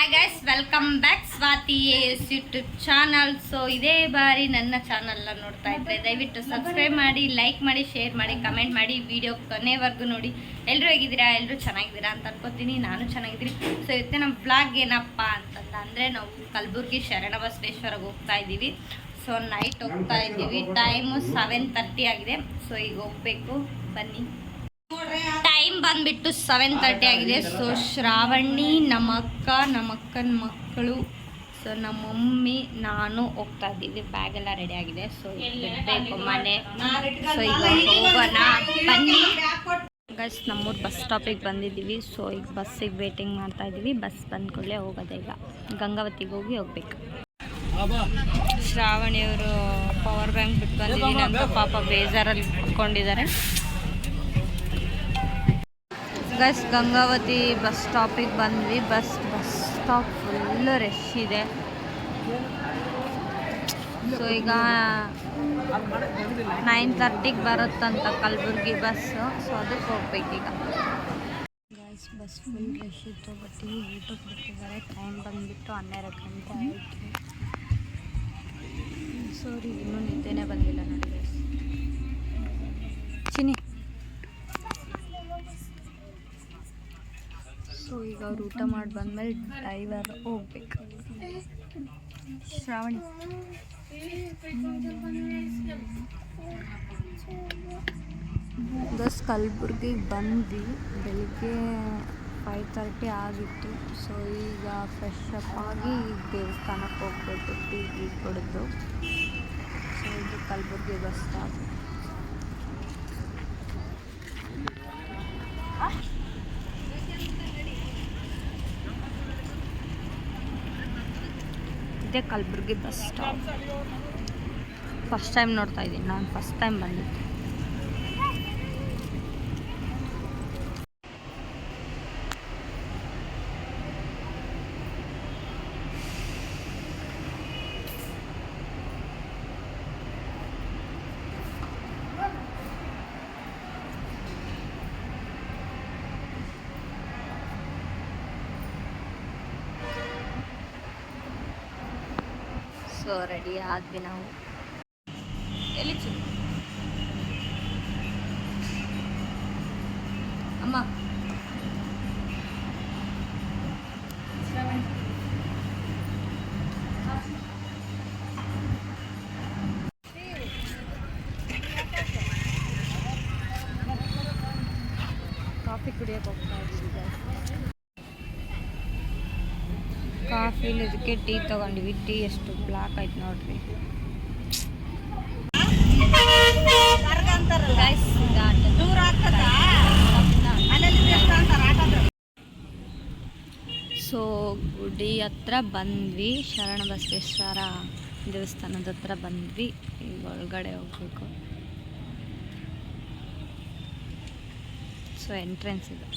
Hi guys, welcome back Swathi S YouTube channel. So ಇದೇ ಬಾರಿ ನನ್ನ ಚಾನಲ್ನ ನೋಡ್ತಾ ಇದ್ದರೆ ದಯವಿಟ್ಟು ಸಬ್ಸ್ಕ್ರೈಬ್ ಮಾಡಿ, ಲೈಕ್ ಮಾಡಿ, ಶೇರ್ ಮಾಡಿ, ಕಮೆಂಟ್ ಮಾಡಿ, ವಿಡಿಯೋ ಕೊನೆವರೆಗೂ ನೋಡಿ. ಎಲ್ಲರೂ ಹೇಗಿದ್ದೀರಾ? ಎಲ್ಲರೂ ಚೆನ್ನಾಗಿದ್ದೀರಾ ಅಂತ ಅನ್ಕೋತೀನಿ. ನಾನು ಚೆನ್ನಾಗಿದ್ದೀನಿ. ಸೊ ಇವತ್ತು ನಮ್ಮ ಬ್ಲಾಗ್ ಏನಪ್ಪ ಅಂತಂದರೆ ನಾವು ಕಲಬುರ್ಗಿ ಶರಣಬಸವೇಶ್ವರಗೆ ಹೋಗ್ತಾ ಇದ್ದೀವಿ. ಸೊ ನೈಟ್ ಹೋಗ್ತಾ ಇದ್ದೀವಿ. ಟೈಮು 7:30 ಆಗಿದೆ. ಸೊ ಈಗ ಹೋಗಬೇಕು, ಬನ್ನಿ. ಟೈಮ್ ಬಂದ್ಬಿಟ್ಟು 7:30 ಆಗಿದೆ. ಸೊ ಶ್ರಾವಣಿ, ನಮ್ಮ ಅಕ್ಕನ ಮಕ್ಕಳು, ಸೊ ನಮ್ಮ ಮಮ್ಮಿ, ನಾನು ಹೋಗ್ತಾ ಇದ್ದೀವಿ. ಬ್ಯಾಗ್ ಎಲ್ಲ ರೆಡಿ ಆಗಿದೆ. ಸೊ ಬೇಕು ಮನೆ. ಸೊ ಈಗ ಹೋಗೋಣ, ಬನ್ನಿ ಗೈಸ್. ನಮ್ಮೂರು ಬಸ್ ಸ್ಟಾಪಿಗೆ ಬಂದಿದ್ದೀವಿ. ಸೊ ಈಗ ಬಸ್ಸಿಗೆ ವೇಟಿಂಗ್ ಮಾಡ್ತಾ ಇದ್ದೀವಿ. ಬಸ್ ಬಂದ್ಕೊಳ್ಳೆ ಹೋಗೋದೆ. ಈಗ ಗಂಗಾವತಿಗೆ ಹೋಗ್ಬೇಕು. ಶ್ರಾವಣಿಯವರು ಪವರ್ ಬ್ಯಾಂಕ್ ಬಿಟ್ಟು ಬಂದಿದ್ದೀನಿ ಅಂತ ಪಾಪ ಬೇಜಾರಲ್ಲಿ ಕುತ್ಕೊಂಡಿದ್ದಾರೆ. ಗೈಸ್, ಗಂಗಾವತಿ ಬಸ್ ಸ್ಟಾಪಿಗೆ ಬಂದ್ವಿ. ಬಸ್ ಸ್ಟಾಪ್ ಫುಲ್ಲು ರಶ್ ಇದೆ. ಸೊ ಈಗ 9:30ಗೆ ಬರುತ್ತಂತ ಕಲಬುರ್ಗಿ ಬಸ್ಸು. ಸೊ ಅದಕ್ಕೆ ಹೋಗ್ಬೇಕೀಗ. ಗೈಸ್, ಬಸ್ ಫುಲ್ ರಶ್ ಇತ್ತು. ಬಟ್ ಈಗ ಊಟಕ್ಕೆ ಬಿಟ್ಟಿದ್ದಾರೆ. ಟೈಮ್ ಬಂದುಬಿಟ್ಟು 12 ಗಂಟೆ ಆಯಿತು. ಸಾರಿ, ಇನ್ನೂ ನಿದ್ದೆನೇ ಬಂದಿಲ್ಲ ನೋಡಿ ಗೈಸ್. ಚಿನಿ. ಸೊ ಈಗ ಅವ್ರು ಊಟ ಮಾಡಿ ಬಂದಮೇಲೆ ಡ್ರೈವರ್ ಹೋಗ್ಬೇಕು. ಶ್ರಾವಣಿ ಬಸ್ ಕಲಬುರ್ಗಿಗೆ ಬಂದ್ವಿ. ಬೆಳಿಗ್ಗೆ 5:30 ಆಗಿತ್ತು. ಸೊ ಈಗ ಫ್ರೆಶ್ ಅಪ್ ಆಗಿ ದೇವಸ್ಥಾನಕ್ಕೆ ಹೋಗ್ಬೇಕು. ಟೀ ಕುಡಿದು. ಸೊ ಇದು ಕಲಬುರ್ಗಿ ಬಸ್ ಸ್ಟಾಪ್. ಇದೇ Kalaburagi bus stop. First time ನೋಡ್ತಾ ಇದ್ದೀನಿ ನಾನು. ಫಸ್ಟ್ ಟೈಮ್ ಬಂದಿದ್ದೆ. ಸೊ ರೆಡಿ ಆದ್ವಿ ನಾವು. ಎಲ್ಲಿ ಅಮ್ಮ? ಕಾಫಿ ಕುಡಿಯೋಕೆ ಹೋಗ್ತಾ ಇದ್ದೀವಿ. ಕಾಫಿಲಿ ಇದಕ್ಕೆ ಟೀ ತೊಗೊಂಡಿವಿ. ಟೀ ಎಷ್ಟು ಬ್ಲಾಕ್ ಆಯ್ತು ನೋಡ್ರಿ. ಸೊ ಗುಡಿ ಹತ್ರ ಬಂದ್ವಿ. ಶರಣಬಸವೇಶ್ವರ ದೇವಸ್ಥಾನದ ಹತ್ರ ಬಂದ್ವಿ. ಈಗ ಒಳಗಡೆ ಹೋಗ್ಬೇಕು. ಸೊ ಎಂಟ್ರೆನ್ಸ್ ಇದೆ.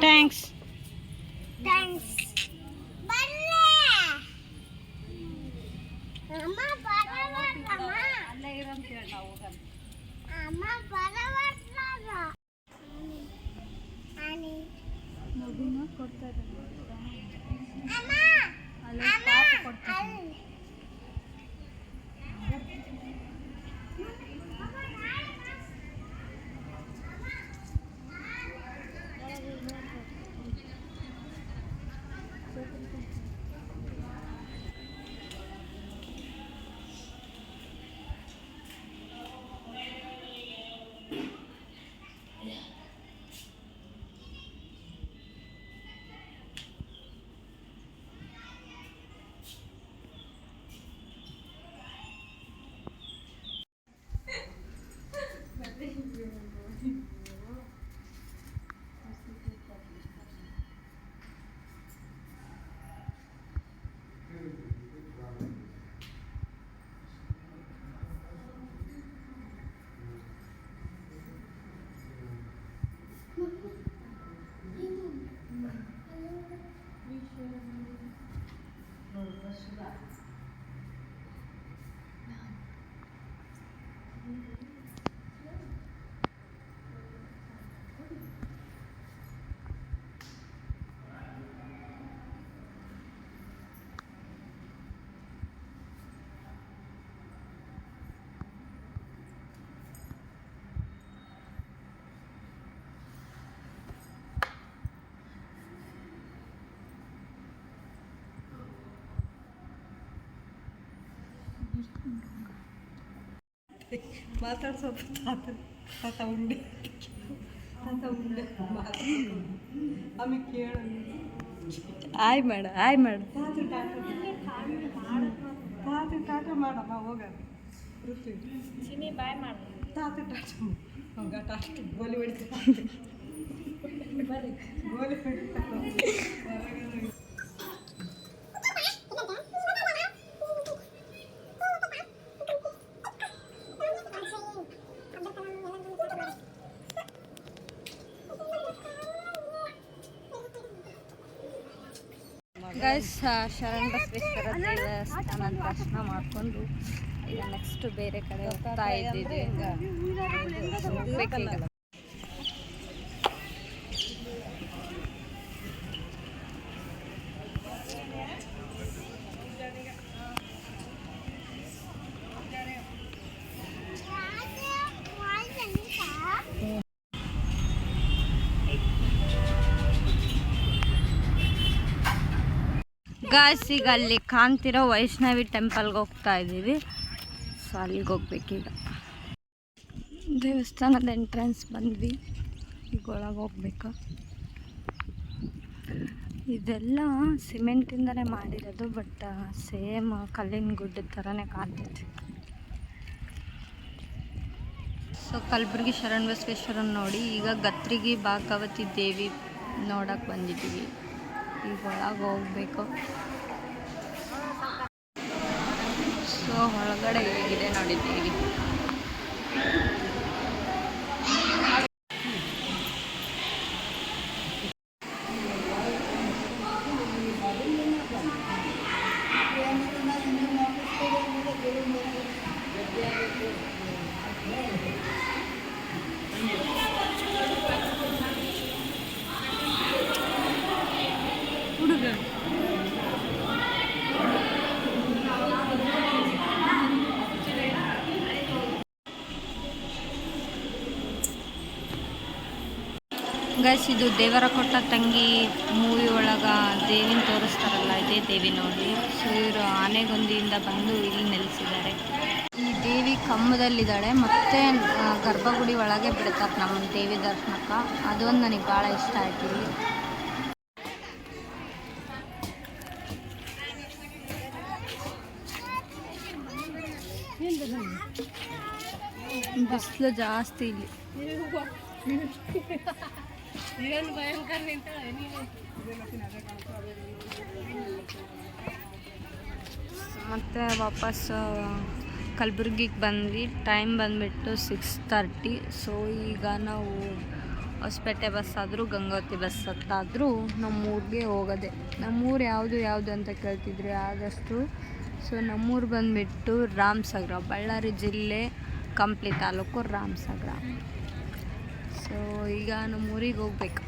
ಥ್ಯಾಂಕ್ಸ್. ಮಾತಾಡ್ಸೋದು ತಾತ ಉಂಡೆ ಆಮೇಲೆ ಕೇಳು ಆಯ್ ಮಾಡು ತಾತ ಟಾಟ ಮಾಡಮ್ಮ ಹೋಗ ಚಿನಿ ಬಾಯ್ ಮಾಡು ತಾತ ಟಾಟ ಹೋಗ ಟಾಟ ಗೋಲಿ ಹೊಡಿತ ಗೋಲಿ ಹೊಡಿತ ಗೈಸ್ ಶರಣ ಬಸವೇಶ್ವರ ದೇವಸ್ಥಾನ ದರ್ಶನ ಮಾಡಿಕೊಂಡು ಈಗ ನೆಕ್ಸ್ಟ್ ಬೇರೆ ಕಡೆ ಹೋಗ್ತಾ ಇದ್ದೀವಿ. ಗಾಯ್ಸ್ ಈಗ ಅಲ್ಲಿ ಕಾಣ್ತಿರೋ ವೈಷ್ಣವಿ ಟೆಂಪಲ್ಗೆ ಹೋಗ್ತಾ ಇದ್ದೀವಿ. ಸೊ ಅಲ್ಲಿಗೆ ಹೋಗ್ಬೇಕೀಗ. ದೇವಸ್ಥಾನದ ಎಂಟ್ರೆನ್ಸ್ ಬಂದ್ವಿ, ಈಗ ಒಳಗೆ ಹೋಗ್ಬೇಕು. ಇದೆಲ್ಲ ಸಿಮೆಂಟಿಂದಲೇ ಮಾಡಿರೋದು, ಬಟ್ ಸೇಮ್ ಕಲ್ಲಿನ ಗುಡ್ಡದ ಥರನೇ ಕಾಣ್ತೈತಿ. ಸೊ ಕಲಬುರ್ಗಿ ಶರಣ ಬಸವೇಶ್ವರನ ನೋಡಿ ಈಗ ಗತ್ರಿಗಿ ಭಾಗವತಿ ದೇವಿ ನೋಡಕ್ಕೆ ಬಂದಿದ್ದೀವಿ. ಈಗ ಒಳಗೆ ಹೋಗ್ಬೇಕು. ಸೊ ಒಳಗಡೆ ಹೇಗಿದೆ ನೋಡಿದ್ದೀವಿ. ಗೈಸ್ ಇದು ದೇವರ ಕೊಟ್ಟ ತಂಗಿ ಮೂವಿ ಒಳಗೆ ದೇವಿನ ತೋರಿಸ್ತಾರಲ್ಲ, ಇದೇ ದೇವಿ ನೋಡಿ. ಸೊ ಇವರು ಆನೆಗೊಂದಿಯಿಂದ ಬಂದು ಇಲ್ಲಿ ನೆಲೆಸಿದ್ದಾರೆ. ಈ ದೇವಿ ಕಂಬದಲ್ಲಿದ್ದಾಳೆ, ಮತ್ತು ಗರ್ಭಗುಡಿ ಒಳಗೆ ಬಿಡ್ತಾರೆ ನಮ್ಮ ದೇವಿ ದರ್ಶನಕ್ಕೆ. ಅದೊಂದು ನನಗೆ ಭಾಳ ಇಷ್ಟ ಆಯ್ತು. ಇಲ್ಲಿ ಬಿಸಿಲು ಜಾಸ್ತಿ ಇಲ್ಲಿ. ಮತ್ತು ವಾಪಸ್ ಕಲಬುರ್ಗಿಗೆ ಬಂದ್ವಿ. ಟೈಮ್ ಬಂದುಬಿಟ್ಟು 6:30. ಸೊ ಈಗ ನಾವು ಹೊಸಪೇಟೆ ಬಸ್ ಆದರೂ ಗಂಗಾವತಿ ಬಸ್ ಹತ್ತಾದರೂ ನಮ್ಮೂರಿಗೆ ಹೋಗೋದೆ. ನಮ್ಮೂರು ಯಾವುದು ಅಂತ ಕೇಳ್ತಿದ್ರೆ ಆದಷ್ಟು. ಸೊ ನಮ್ಮೂರು ಬಂದುಬಿಟ್ಟು ರಾಮಸಾಗರ, ಬಳ್ಳಾರಿ ಜಿಲ್ಲೆ ಕಂಪ್ಲಿ ತಾಲೂಕು ರಾಮಸಾಗರ. ಸೊ ಈಗ ನಮ್ಮೂರಿಗೆ ಹೋಗ್ಬೇಕು.